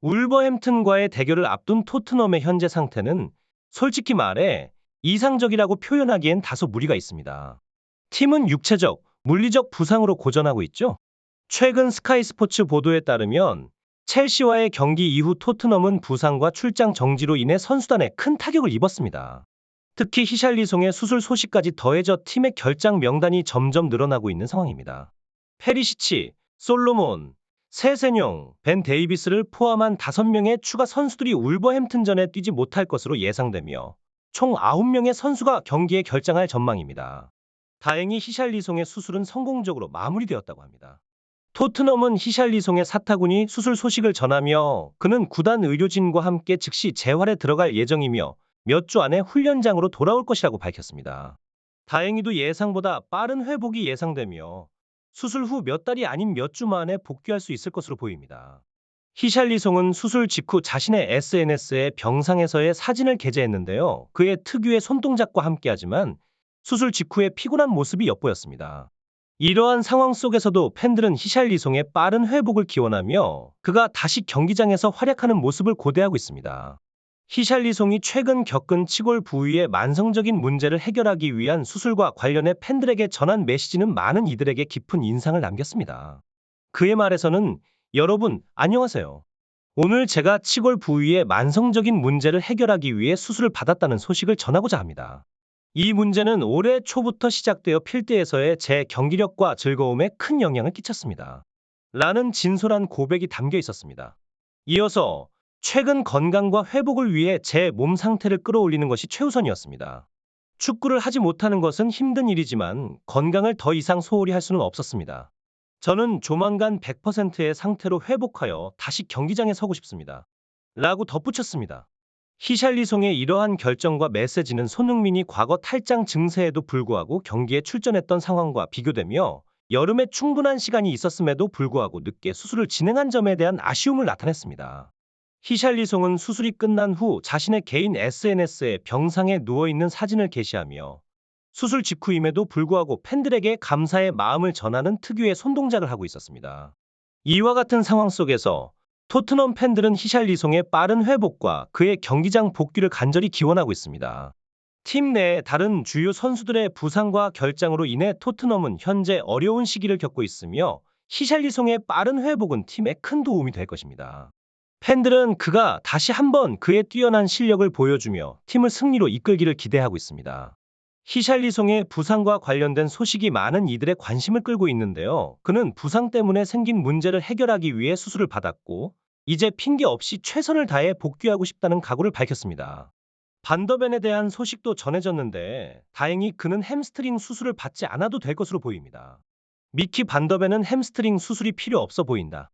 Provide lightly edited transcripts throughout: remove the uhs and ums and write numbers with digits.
울버햄튼과의 대결을 앞둔 토트넘의 현재 상태는 솔직히 말해 이상적이라고 표현하기엔 다소 무리가 있습니다. 팀은 육체적, 물리적 부상으로 고전하고 있죠. 최근 스카이 스포츠 보도에 따르면 첼시와의 경기 이후 토트넘은 부상과 출장 정지로 인해 선수단에 큰 타격을 입었습니다. 특히 히샬리송의 수술 소식까지 더해져 팀의 결장 명단이 점점 늘어나고 있는 상황입니다. 페리시치, 솔로몬, 세세뇽, 벤 데이비스를 포함한 5명의 추가 선수들이 울버햄튼전에 뛰지 못할 것으로 예상되며 총 9명의 선수가 경기에 결장할 전망입니다. 다행히 히샬리송의 수술은 성공적으로 마무리되었다고 합니다. 토트넘은 히샬리송의 사타구니 수술 소식을 전하며 그는 구단 의료진과 함께 즉시 재활에 들어갈 예정이며 몇 주 안에 훈련장으로 돌아올 것이라고 밝혔습니다. 다행히도 예상보다 빠른 회복이 예상되며 수술 후 몇 달이 아닌 몇 주 만에 복귀할 수 있을 것으로 보입니다. 히샬리송은 수술 직후 자신의 SNS에 병상에서의 사진을 게재했는데요. 그의 특유의 손동작과 함께하지만 수술 직후의 피곤한 모습이 엿보였습니다. 이러한 상황 속에서도 팬들은 히샬리송의 빠른 회복을 기원하며 그가 다시 경기장에서 활약하는 모습을 고대하고 있습니다. 히샬리송이 최근 겪은 치골 부위의 만성적인 문제를 해결하기 위한 수술과 관련해 팬들에게 전한 메시지는 많은 이들에게 깊은 인상을 남겼습니다. 그의 말에서는 여러분, 안녕하세요. 오늘 제가 치골 부위의 만성적인 문제를 해결하기 위해 수술을 받았다는 소식을 전하고자 합니다. 이 문제는 올해 초부터 시작되어 필드에서의 제 경기력과 즐거움에 큰 영향을 끼쳤습니다. 라는 진솔한 고백이 담겨 있었습니다. 이어서 최근 건강과 회복을 위해 제 몸 상태를 끌어올리는 것이 최우선이었습니다. 축구를 하지 못하는 것은 힘든 일이지만 건강을 더 이상 소홀히 할 수는 없었습니다. 저는 조만간 100%의 상태로 회복하여 다시 경기장에 서고 싶습니다. 라고 덧붙였습니다. 히샬리송의 이러한 결정과 메시지는 손흥민이 과거 탈장 증세에도 불구하고 경기에 출전했던 상황과 비교되며 여름에 충분한 시간이 있었음에도 불구하고 늦게 수술을 진행한 점에 대한 아쉬움을 나타냈습니다. 히샬리송은 수술이 끝난 후 자신의 개인 SNS에 병상에 누워있는 사진을 게시하며 수술 직후임에도 불구하고 팬들에게 감사의 마음을 전하는 특유의 손동작을 하고 있었습니다. 이와 같은 상황 속에서 토트넘 팬들은 히샬리송의 빠른 회복과 그의 경기장 복귀를 간절히 기원하고 있습니다. 팀 내 다른 주요 선수들의 부상과 결장으로 인해 토트넘은 현재 어려운 시기를 겪고 있으며 히샬리송의 빠른 회복은 팀에 큰 도움이 될 것입니다. 팬들은 그가 다시 한번 그의 뛰어난 실력을 보여주며 팀을 승리로 이끌기를 기대하고 있습니다. 히샬리송의 부상과 관련된 소식이 많은 이들의 관심을 끌고 있는데요. 그는 부상 때문에 생긴 문제를 해결하기 위해 수술을 받았고 이제 핑계 없이 최선을 다해 복귀하고 싶다는 각오를 밝혔습니다. 반더벤에 대한 소식도 전해졌는데 다행히 그는 햄스트링 수술을 받지 않아도 될 것으로 보입니다. 미키 반더벤은 햄스트링 수술이 필요 없어 보인다.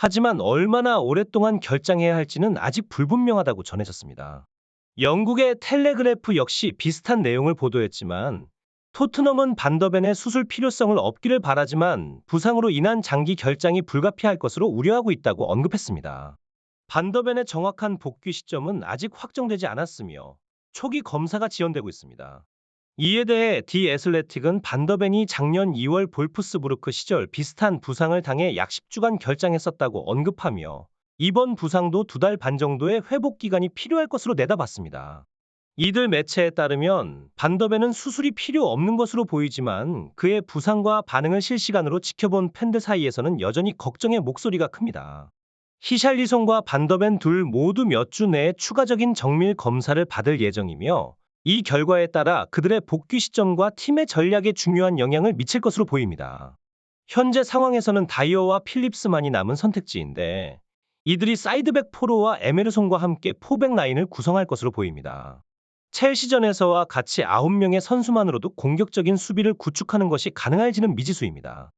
하지만 얼마나 오랫동안 결장해야 할지는 아직 불분명하다고 전해졌습니다. 영국의 텔레그래프 역시 비슷한 내용을 보도했지만 토트넘은 반더벤의 수술 필요성을 없기를 바라지만 부상으로 인한 장기 결장이 불가피할 것으로 우려하고 있다고 언급했습니다. 반더벤의 정확한 복귀 시점은 아직 확정되지 않았으며 초기 검사가 지연되고 있습니다. 이에 대해 디 애슬레틱은 반더벤이 작년 2월 볼프스부르크 시절 비슷한 부상을 당해 약 10주간 결장했었다고 언급하며 이번 부상도 2달 반 정도의 회복 기간이 필요할 것으로 내다봤습니다. 이들 매체에 따르면 반더벤은 수술이 필요 없는 것으로 보이지만 그의 부상과 반응을 실시간으로 지켜본 팬들 사이에서는 여전히 걱정의 목소리가 큽니다. 히샬리송과 반더벤 둘 모두 몇 주 내에 추가적인 정밀 검사를 받을 예정이며 이 결과에 따라 그들의 복귀 시점과 팀의 전략에 중요한 영향을 미칠 것으로 보입니다. 현재 상황에서는 다이어와 필립스만이 남은 선택지인데 이들이 사이드백 포로와 에메르송과 함께 포백 라인을 구성할 것으로 보입니다. 첼시전에서와 같이 9명의 선수만으로도 공격적인 수비를 구축하는 것이 가능할지는 미지수입니다.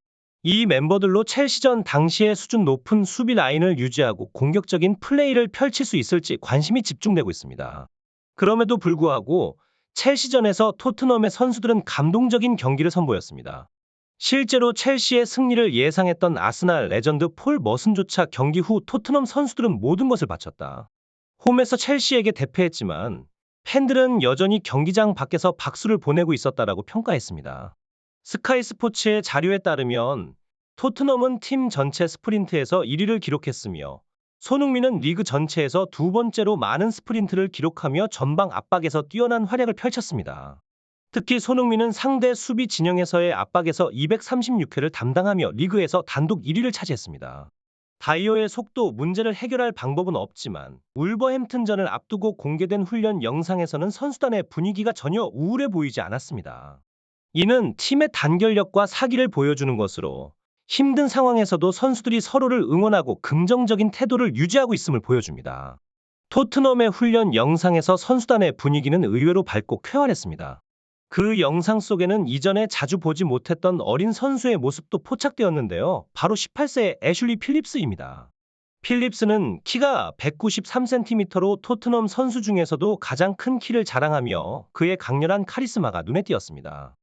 이 멤버들로 첼시전 당시의 수준 높은 수비 라인을 유지하고 공격적인 플레이를 펼칠 수 있을지 관심이 집중되고 있습니다. 그럼에도 불구하고 첼시전에서 토트넘의 선수들은 감동적인 경기를 선보였습니다. 실제로 첼시의 승리를 예상했던 아스날 레전드 폴 머슨조차 경기 후 토트넘 선수들은 모든 것을 바쳤다. 홈에서 첼시에게 대패했지만 팬들은 여전히 경기장 밖에서 박수를 보내고 있었다라고 평가했습니다. 스카이 스포츠의 자료에 따르면 토트넘은 팀 전체 스프린트에서 1위를 기록했으며 손흥민은 리그 전체에서 두 번째로 많은 스프린트를 기록하며 전방 압박에서 뛰어난 활약을 펼쳤습니다. 특히 손흥민은 상대 수비 진영에서의 압박에서 236회를 담당하며 리그에서 단독 1위를 차지했습니다. 다이어의 속도 문제를 해결할 방법은 없지만 울버햄튼전을 앞두고 공개된 훈련 영상에서는 선수단의 분위기가 전혀 우울해 보이지 않았습니다. 이는 팀의 단결력과 사기를 보여주는 것으로 힘든 상황에서도 선수들이 서로를 응원하고 긍정적인 태도를 유지하고 있음을 보여줍니다. 토트넘의 훈련 영상에서 선수단의 분위기는 의외로 밝고 쾌활했습니다. 그 영상 속에는 이전에 자주 보지 못했던 어린 선수의 모습도 포착되었는데요. 바로 18세의 애슐리 필립스입니다. 필립스는 키가 193cm로 토트넘 선수 중에서도 가장 큰 키를 자랑하며 그의 강렬한 카리스마가 눈에 띄었습니다.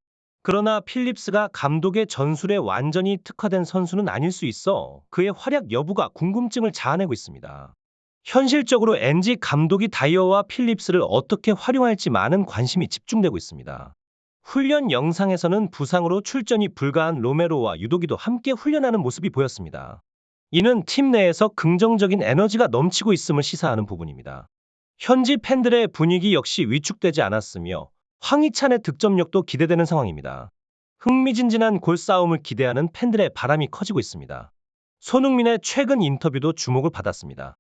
그러나 필립스가 감독의 전술에 완전히 특화된 선수는 아닐 수 있어 그의 활약 여부가 궁금증을 자아내고 있습니다. 현실적으로 NG 감독이 다이어와 필립스를 어떻게 활용할지 많은 관심이 집중되고 있습니다. 훈련 영상에서는 부상으로 출전이 불가한 로메로와 유도기도 함께 훈련하는 모습이 보였습니다. 이는 팀 내에서 긍정적인 에너지가 넘치고 있음을 시사하는 부분입니다. 현지 팬들의 분위기 역시 위축되지 않았으며 황희찬의 득점력도 기대되는 상황입니다. 흥미진진한 골싸움을 기대하는 팬들의 바람이 커지고 있습니다. 손흥민의 최근 인터뷰도 주목을 받았습니다.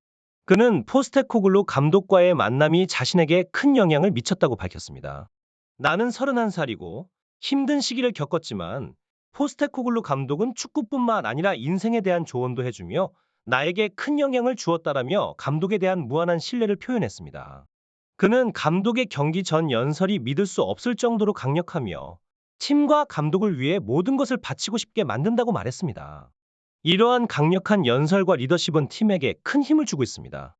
그는 포스테코글루 감독과의 만남이 자신에게 큰 영향을 미쳤다고 밝혔습니다. 나는 31살이고 힘든 시기를 겪었지만 포스테코글루 감독은 축구뿐만 아니라 인생에 대한 조언도 해주며 나에게 큰 영향을 주었다라며 감독에 대한 무한한 신뢰를 표현했습니다. 그는 감독의 경기 전 연설이 믿을 수 없을 정도로 강력하며 팀과 감독을 위해 모든 것을 바치고 싶게 만든다고 말했습니다. 이러한 강력한 연설과 리더십은 팀에게 큰 힘을 주고 있습니다.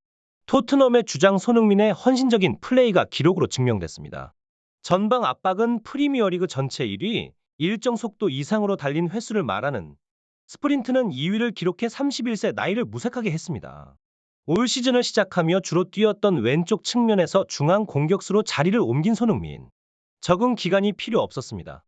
토트넘의 주장 손흥민의 헌신적인 플레이가 기록으로 증명됐습니다. 전방 압박은 프리미어리그 전체 1위, 일정 속도 이상으로 달린 횟수를 말하는 스프린트는 2위를 기록해 31세 나이를 무색하게 했습니다. 올 시즌을 시작하며 주로 뛰었던 왼쪽 측면에서 중앙 공격수로 자리를 옮긴 손흥민. 적응 기간이 필요 없었습니다.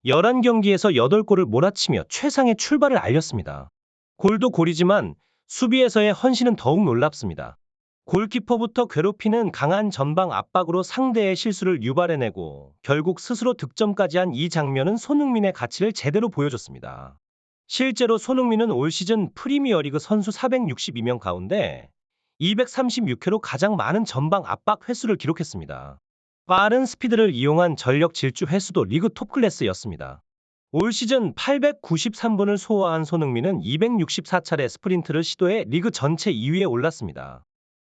11경기에서 8골을 몰아치며 최상의 출발을 알렸습니다. 골도 골이지만 수비에서의 헌신은 더욱 놀랍습니다. 골키퍼부터 괴롭히는 강한 전방 압박으로 상대의 실수를 유발해내고 결국 스스로 득점까지 한 이 장면은 손흥민의 가치를 제대로 보여줬습니다. 실제로 손흥민은 올 시즌 프리미어리그 선수 462명 가운데 236회로 가장 많은 전방 압박 횟수를 기록했습니다. 빠른 스피드를 이용한 전력 질주 횟수도 리그 톱 클래스였습니다. 올 시즌 893분을 소화한 손흥민은 264차례 스프린트를 시도해 리그 전체 2위에 올랐습니다.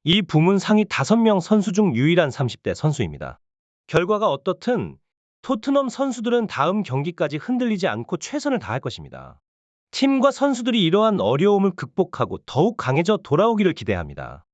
이 부문 상위 5명 선수 중 유일한 30대 선수입니다. 결과가 어떻든 토트넘 선수들은 다음 경기까지 흔들리지 않고 최선을 다할 것입니다. 팀과 선수들이 이러한 어려움을 극복하고 더욱 강해져 돌아오기를 기대합니다.